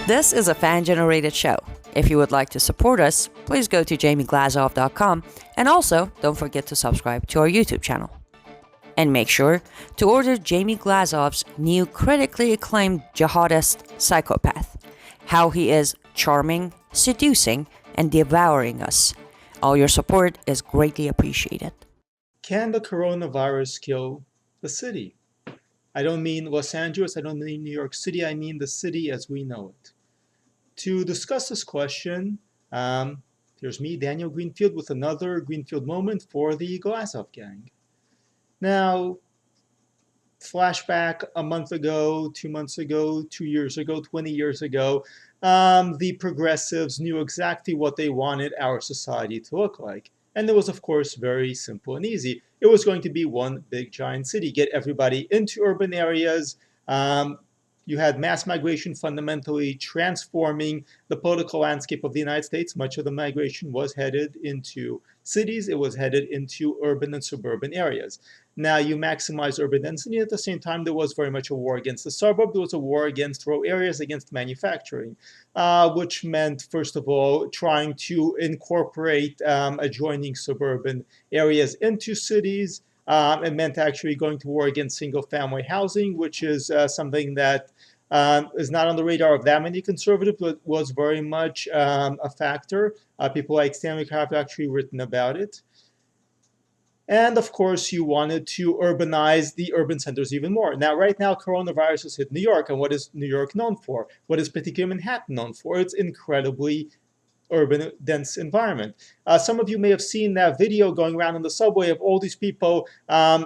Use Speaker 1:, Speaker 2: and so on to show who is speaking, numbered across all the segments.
Speaker 1: This is a fan-generated show. If you would like to support us, please go to jamieglazov.com and also don't forget to subscribe to our YouTube channel. And make sure to order Jamie Glazov's new critically acclaimed jihadist psychopath. How he is charming, seducing, and devouring us. All your support is greatly appreciated.
Speaker 2: Can the coronavirus kill the city? I don't mean Los Angeles, I don't mean New York City, I mean the city as we know it. To discuss this question, here's me, Daniel Greenfield, with another Greenfield moment for the Glazov Gang. Now, flashback a month ago, 2 months ago, 2 years ago, 20 years ago, the progressives knew exactly what they wanted our society to look like. And it was, of course, very simple and easy. It was going to be one big giant city, get everybody into urban areas. You had mass migration fundamentally transforming the political landscape of the United States. Much of the migration was headed into cities. It was headed into urban and suburban areas. Now, you maximize urban density. At the same time, there was very much a war against the suburb. There was a war against rural areas, against manufacturing, which meant, first of all, trying to incorporate adjoining suburban areas into cities. It meant actually going to war against single-family housing, which is something that is not on the radar of that many conservatives, but was very much a factor. People like Stanley have actually written about it. And of course, you wanted to urbanize the urban centers even more. Now, right now, coronavirus has hit New York. And what is New York known for? What is particularly Manhattan known for? It's incredibly urban, dense environment. Some of you may have seen that video going around on the subway of all these people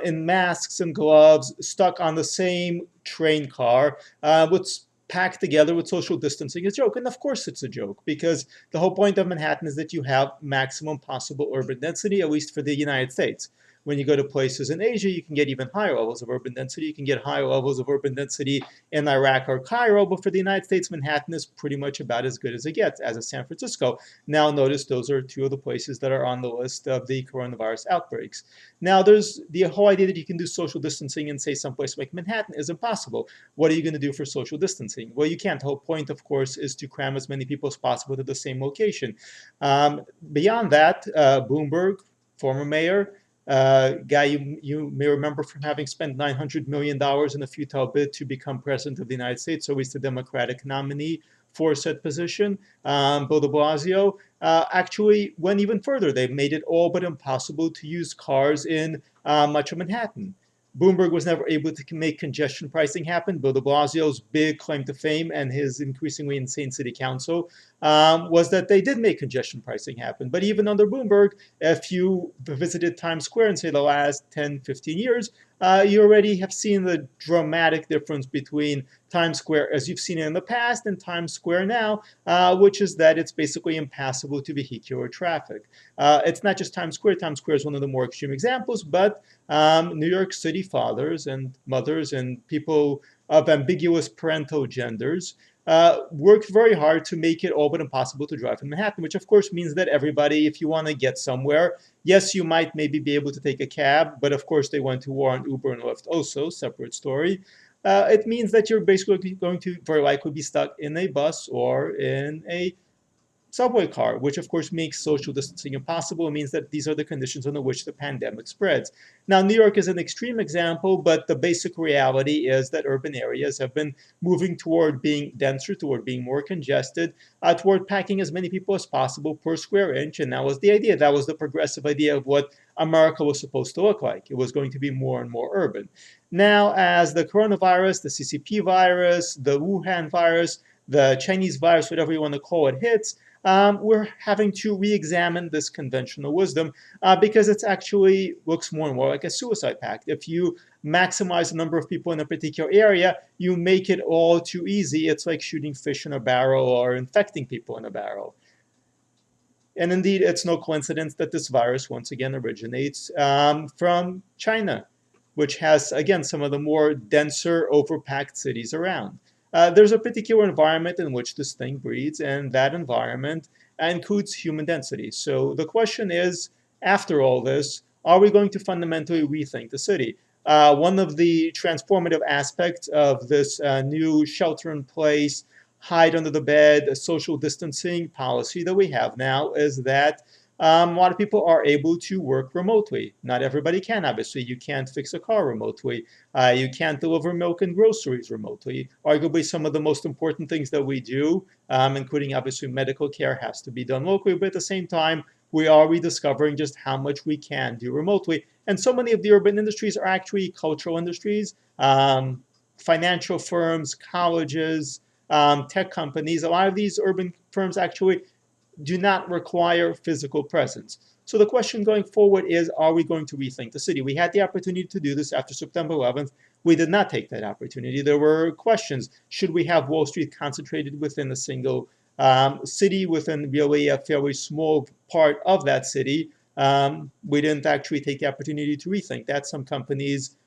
Speaker 2: in masks and gloves stuck on the same train car, what's packed together with social distancing is a joke. And of course it's a joke, because the whole point of Manhattan is that you have maximum possible urban density, at least for the United States. When you go to places in Asia, you can get even higher levels of urban density. You can get higher levels of urban density in Iraq or Cairo, but for the United States, Manhattan is pretty much about as good as it gets, as is San Francisco. Now notice those are two of the places that are on the list of the coronavirus outbreaks. Now there's the whole idea that you can do social distancing and say someplace like Manhattan is impossible. What are you going to do for social distancing? Well, you can't. The whole point, of course, is to cram as many people as possible to the same location. Beyond that, Bloomberg, former mayor, guy you may remember from having spent $900 million in a futile bid to become president of the United States, so he's the Democratic nominee for said position. Bill de Blasio actually went even further. They've made it all but impossible to use cars in much of Manhattan. Bloomberg was never able to make congestion pricing happen. Bill de Blasio's big claim to fame and his increasingly insane city council was that they did make congestion pricing happen. But even under Bloomberg, if you visited Times Square in, say, the last 10, 15 years, you already have seen the dramatic difference between Times Square as you've seen it in the past and Times Square now, which is that it's basically impassable to vehicular traffic. It's not just Times Square. Times Square is one of the more extreme examples, but New York City fathers and mothers and people of ambiguous parental genders worked very hard to make it all but impossible to drive in Manhattan, which of course means that everybody, if you want to get somewhere, yes, you might maybe be able to take a cab, but of course they went to war on Uber and Lyft also, separate story. It means that you're basically going to very likely be stuck in a bus or in a subway car, which of course makes social distancing impossible. It means that these are the conditions under which the pandemic spreads. Now, New York is an extreme example, but the basic reality is that urban areas have been moving toward being denser, toward being more congested, toward packing as many people as possible per square inch. And that was the idea. That was the progressive idea of what America was supposed to look like. It was going to be more and more urban. Now, as the coronavirus, the CCP virus, the Wuhan virus, the Chinese virus, whatever you want to call it, hits, we're having to re-examine this conventional wisdom because it actually looks more and more like a suicide pact. If you maximize the number of people in a particular area, you make it all too easy. It's like shooting fish in a barrel or infecting people in a barrel. And indeed, it's no coincidence that this virus once again originates from China, which has, again, some of the more denser, overpacked cities around. There's a particular environment in which this thing breeds, and that environment includes human density. So the question is, after all this, are we going to fundamentally rethink the city? One of the transformative aspects of this new shelter-in-place hide under the bed, a social distancing policy that we have now is that a lot of people are able to work remotely. Not everybody can, obviously. You can't fix a car remotely. You can't deliver milk and groceries remotely. Arguably, some of the most important things that we do, including obviously medical care, has to be done locally. But at the same time, we are rediscovering just how much we can do remotely. And so many of the urban industries are actually cultural industries, financial firms, colleges, tech companies. A lot of these urban firms actually do not require physical presence. So the question going forward is, are we going to rethink the city? We had the opportunity to do this after September 11th. We did not take that opportunity. There were questions. Should we have Wall Street concentrated within a single city, within really a fairly small part of that city? We didn't actually take the opportunity to rethink that. Some companies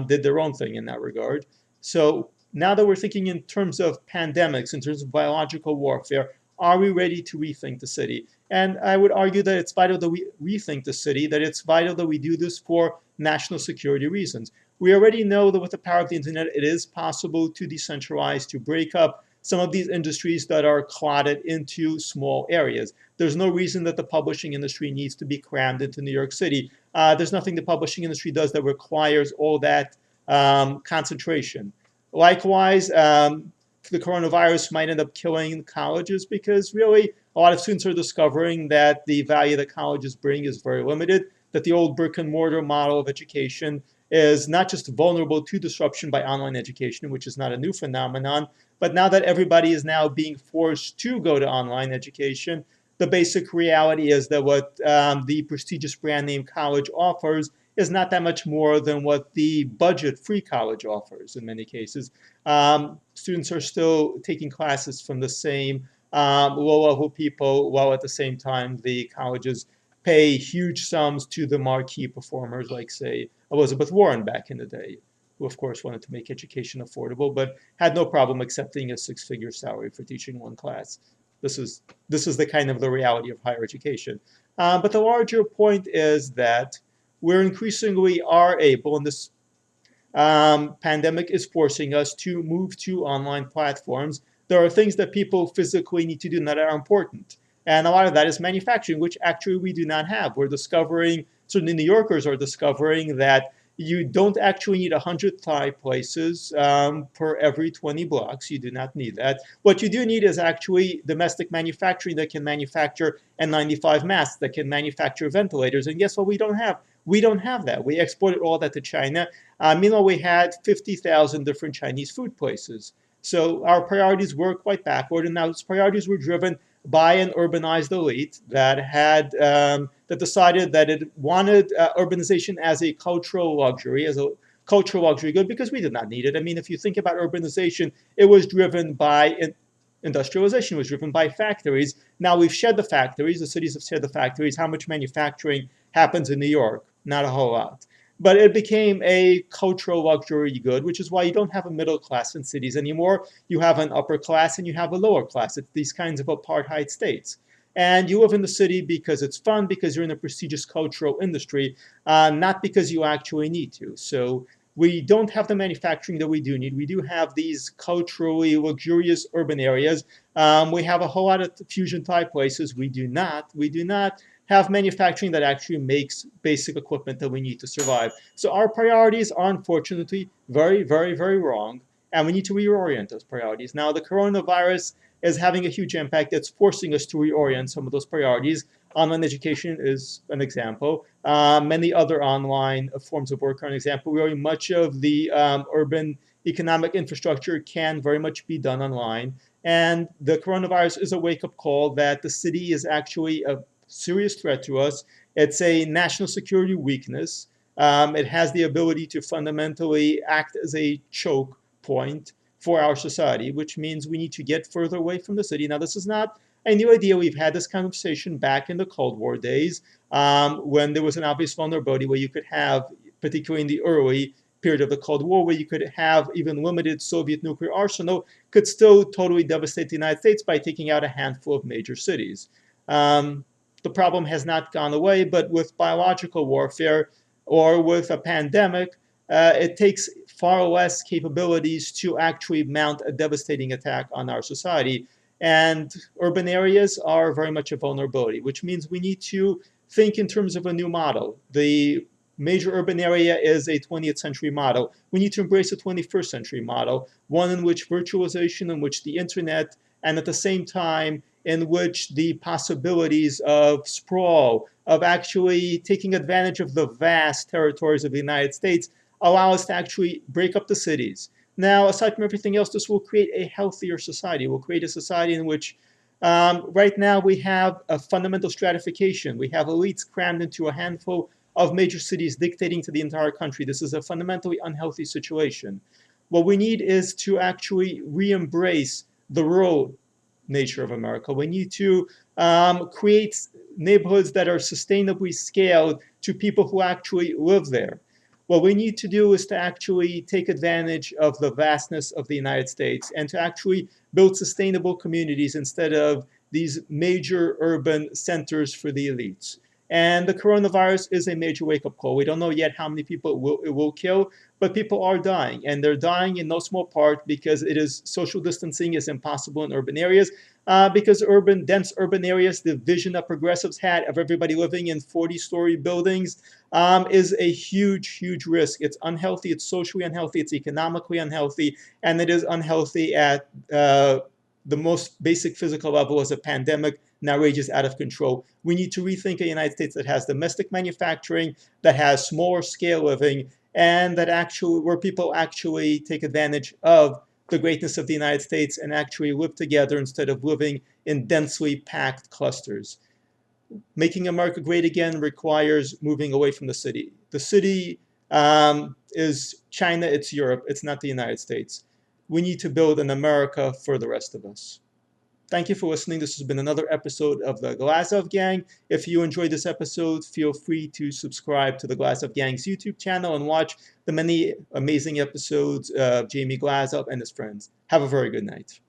Speaker 2: did their own thing in that regard. So now that we're thinking in terms of pandemics, in terms of biological warfare, are we ready to rethink the city? And I would argue that it's vital that we rethink the city, that it's vital that we do this for national security reasons. We already know that with the power of the internet, it is possible to decentralize, to break up some of these industries that are clotted into small areas. There's no reason that the publishing industry needs to be crammed into New York City. There's nothing the publishing industry does that requires all that concentration. Likewise, the coronavirus might end up killing colleges because really a lot of students are discovering that the value that colleges bring is very limited, that the old brick and mortar model of education is not just vulnerable to disruption by online education, which is not a new phenomenon, but now that everybody is now being forced to go to online education, the basic reality is that what the prestigious brand name college offers is not that much more than what the budget free college offers in many cases. Students are still taking classes from the same low-level people, while at the same time the colleges pay huge sums to the marquee performers like, say, Elizabeth Warren back in the day, who of course wanted to make education affordable, but had no problem accepting a six-figure salary for teaching one class. This is the kind of the reality of higher education. But the larger point is that we're increasingly are able, and this pandemic is forcing us to move to online platforms. There are things that people physically need to do that are important. And a lot of that is manufacturing, which actually we do not have. We're discovering, certainly New Yorkers are discovering, that you don't actually need 100 Thai places per every 20 blocks. You do not need that. What you do need is actually domestic manufacturing that can manufacture N95 masks, that can manufacture ventilators. And guess what we don't have? We don't have that. We exported all that to China. Meanwhile, we had 50,000 different Chinese food places. So our priorities were quite backward, and now those priorities were driven by an urbanized elite that had that decided that it wanted urbanization as a cultural luxury, as a cultural luxury good, because we did not need it. I mean, if you think about urbanization, it was driven by industrialization, was driven by factories. Now we've shed the factories. The cities have shed the factories. How much manufacturing happens in New York? Not a whole lot. But it became a cultural luxury good, which is why you don't have a middle class in cities anymore. You have an upper class and you have a lower class. It's these kinds of apartheid states. And you live in the city because it's fun, because you're in a prestigious cultural industry, not because you actually need to. So we don't have the manufacturing that we do need. We do have these culturally luxurious urban areas. We have a whole lot of fusion type places. We do not have manufacturing that actually makes basic equipment that we need to survive. So our priorities are unfortunately very, very, very wrong, and we need to reorient those priorities. Now, the coronavirus is having a huge impact. It's forcing us to reorient some of those priorities. Online education is an example. Many other online forms of work are an example. Really, much of the urban economic infrastructure can very much be done online. And the coronavirus is a wake-up call that the city is actually a serious threat to us. It's a national security weakness. It has the ability to fundamentally act as a choke point for our society, which means we need to get further away from the city. Now, this is not a new idea. We've had this conversation back in the Cold War days when there was an obvious vulnerability where you could have, particularly in the early period of the Cold War, where you could have even limited Soviet nuclear arsenal, could still totally devastate the United States by taking out a handful of major cities. The problem has not gone away, but with biological warfare or with a pandemic, it takes far less capabilities to actually mount a devastating attack on our society. And urban areas are very much a vulnerability, which means we need to think in terms of a new model. The major urban area is a 20th century model. We need to embrace a 21st century model, one in which virtualization, in which the internet, and at the same time, in which the possibilities of sprawl, of actually taking advantage of the vast territories of the United States, allow us to actually break up the cities. Now, aside from everything else, this will create a healthier society. We'll create a society in which right now we have a fundamental stratification. We have elites crammed into a handful of major cities dictating to the entire country. This is a fundamentally unhealthy situation. What we need is to actually re-embrace the rural nature of America. We need to create neighborhoods that are sustainably scaled to people who actually live there. What we need to do is to actually take advantage of the vastness of the United States and to actually build sustainable communities instead of these major urban centers for the elites. And the coronavirus is a major wake-up call. We don't know yet how many people it will kill, but people are dying. And they're dying in no small part because social distancing is impossible in urban areas. Because dense urban areas, the vision that progressives had of everybody living in 40-story buildings is a huge, huge risk. It's unhealthy, it's socially unhealthy, it's economically unhealthy, and it is unhealthy at the most basic physical level as a pandemic now rages out of control. We need to rethink a United States that has domestic manufacturing, that has smaller scale living, and that where people actually take advantage of the greatness of the United States and actually live together instead of living in densely packed clusters. Making America great again requires moving away from the city. The city is China, it's Europe, it's not the United States. We need to build an America for the rest of us. Thank you for listening. This has been another episode of the Glazov Gang. If you enjoyed this episode, feel free to subscribe to the Glazov Gang's YouTube channel and watch the many amazing episodes of Jamie Glazov and his friends. Have a very good night.